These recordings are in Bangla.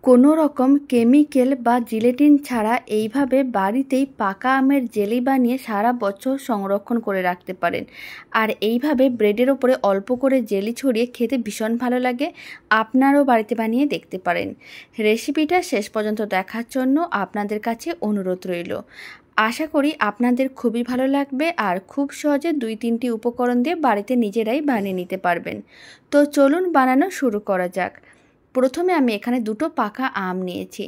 কোনো রকম কেমিক্যাল বা জিলেটিন ছাড়া এইভাবে বাড়িতেই পাকা আমের জেলি বানিয়ে সারা বছর সংরক্ষণ করে রাখতে পারেন। আর এইভাবে ব্রেডের ওপরে অল্প করে জেলি ছড়িয়ে খেতে ভীষণ ভালো লাগে। আপনারাও বাড়িতে বানিয়ে দেখতে পারেন। রেসিপিটা শেষ পর্যন্ত দেখার জন্য আপনাদের কাছে অনুরোধ রইল। আশা করি আপনাদের খুবই ভালো লাগবে আর খুব সহজে 2-3টি উপকরণ দিয়ে বাড়িতে নিজেরাই বানিয়ে নিতে পারবেন। তো চলুন বানানো শুরু করা যাক। প্রথমে আমি এখানে 2টো পাকা আম নিয়েছি।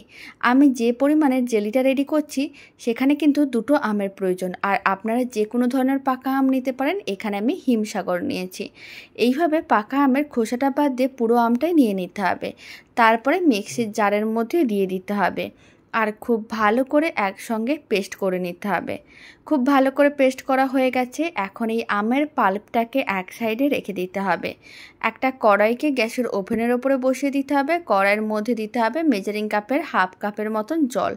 আমি যে পরিমাণের জেলিটা রেডি করছি সেখানে কিন্তু 2টো আমের প্রয়োজন। আর আপনারা যে কোনো ধরনের পাকা আম নিতে পারেন। এখানে আমি হিমসাগর নিয়েছি। এইভাবে পাকা আমের খোসাটা বাদ দিয়ে পুরো আমটাই নিয়ে নিতে হবে। তারপরে মিক্সির জারের মধ্যে দিয়ে দিতে হবে। আর খুব ভালো করে একসঙ্গে পেস্ট করে নিতে হবে। খুব ভালো করে পেস্ট করা হয়ে গেছে। এখন এই আমের পাল্পটাকে এক সাইডে রেখে দিতে হবে। একটা কড়াইকে গ্যাসের ওভেনের ওপরে বসিয়ে দিতে হবে। কড়াইয়ের মধ্যে দিতে হবে মেজারিং কাপের হাফ কাপের মতন জল,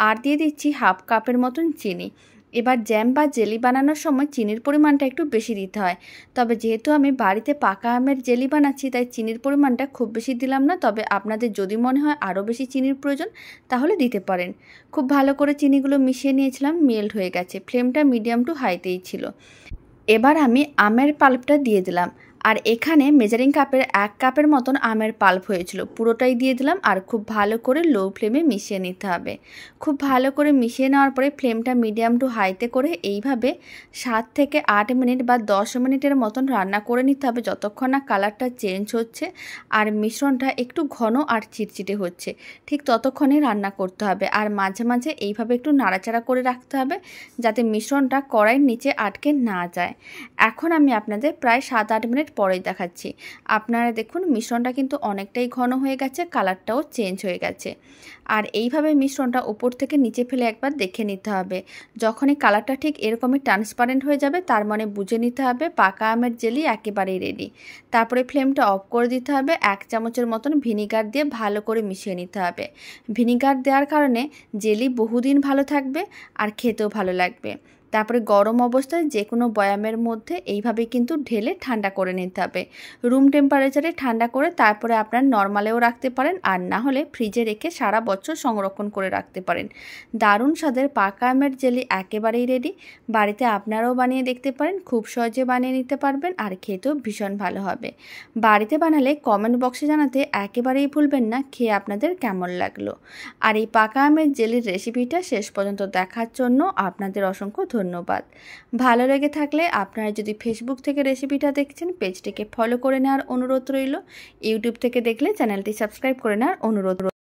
আর দিয়ে দিচ্ছি হাফ কাপের মতন চিনি। এবার জ্যাম বা জেলি বানানোর সময় চিনির পরিমাণটা একটু বেশি দিতে হয়। তবে যেহেতু আমি বাড়িতে পাকা আমের জেলি বানাচ্ছি তাই চিনির পরিমাণটা খুব বেশি দিলাম না। তবে আপনাদের যদি মনে হয় আরও বেশি চিনির প্রয়োজন তাহলে দিতে পারেন। খুব ভালো করে চিনিগুলো মিশিয়ে নিয়েছিলাম, মেল্ট হয়ে গেছে। ফ্লেমটা মিডিয়াম টু হাইতেই ছিল। এবার আমি আমের পাল্পটা দিয়ে দিলাম। আর এখানে মেজারিং কাপের 1 কাপের মতন আমের পাল্প হয়েছিল, পুরোটাই দিয়ে দিলাম। আর খুব ভালো করে লো ফ্লেমে মিশিয়ে নিতে হবে। খুব ভালো করে মিশিয়ে নেওয়ার পরে ফ্লেমটা মিডিয়াম টু হাইতে করে এইভাবে 7 থেকে 8 মিনিট বা 10 মিনিটের মতন রান্না করে নিতে হবে, যতক্ষণ না কালারটা চেঞ্জ হচ্ছে আর মিশ্রণটা একটু ঘন আর চিটচিটে হচ্ছে, ঠিক ততক্ষণই রান্না করতে হবে। আর মাঝে মাঝে এইভাবে একটু নাড়াচাড়া করে রাখতে হবে যাতে মিশ্রণটা কড়াইয়ের নিচে আটকে না যায়। এখন আমি আপনাদের প্রায় 7-8 মিনিট পরেই দেখাচ্ছি। আপনারা দেখুন মিশ্রণটা কিন্তু অনেকটাই ঘন হয়ে গেছে, কালারটাও চেঞ্জ হয়ে গেছে। আর এইভাবে মিশ্রণটা উপর থেকে নিচে ফেলে একবার দেখে নিতে হবে। যখনই কালারটা ঠিক এরকমই ট্রান্সপারেন্ট হয়ে যাবে তার মানে বুঝে নিতে হবে পাকা আমের জেলি একেবারেই রেডি। তারপরে ফ্লেমটা অফ করে দিতে হবে। 1 চামচের মতন ভিনিগার দিয়ে ভালো করে মিশিয়ে নিতে হবে। ভিনিগার দেওয়ার কারণে জেলি বহুদিন ভালো থাকবে আর খেতেও ভালো লাগবে। তারপরে গরম অবস্থায় যে কোনো বয়ামের মধ্যে এইভাবে কিন্তু ঢেলে ঠান্ডা করে নিতে হবে। রুম টেম্পারেচারে ঠান্ডা করে তারপরে আপনার নর্মালেও রাখতে পারেন, আর না হলে ফ্রিজে রেখে সারা বছর সংরক্ষণ করে রাখতে পারেন। দারুণ স্বাদের পাকা আমের জেলি একেবারেই রেডি। বাড়িতে আপনারাও বানিয়ে দেখতে পারেন, খুব সহজে বানিয়ে নিতে পারবেন আর খেতেও ভীষণ ভালো হবে। বাড়িতে বানালে কমেন্ট বক্সে জানাতে একেবারেই ভুলবেন না খেয়ে আপনাদের কেমন লাগলো। আর এই পাকা আমের জেলির রেসিপিটা শেষ পর্যন্ত দেখার জন্য আপনাদের অসংখ্য ধন্যবাদ। ভালো লেগে থাকলে আপনারা যদি ফেসবুক থেকে রেসিপিটা দেখছেন পেজটিকে ফলো করে নেওয়ার অনুরোধ রইল। ইউটিউব থেকে দেখলে চ্যানেলটি সাবস্ক্রাইব করে নেওয়ার অনুরোধ রইল।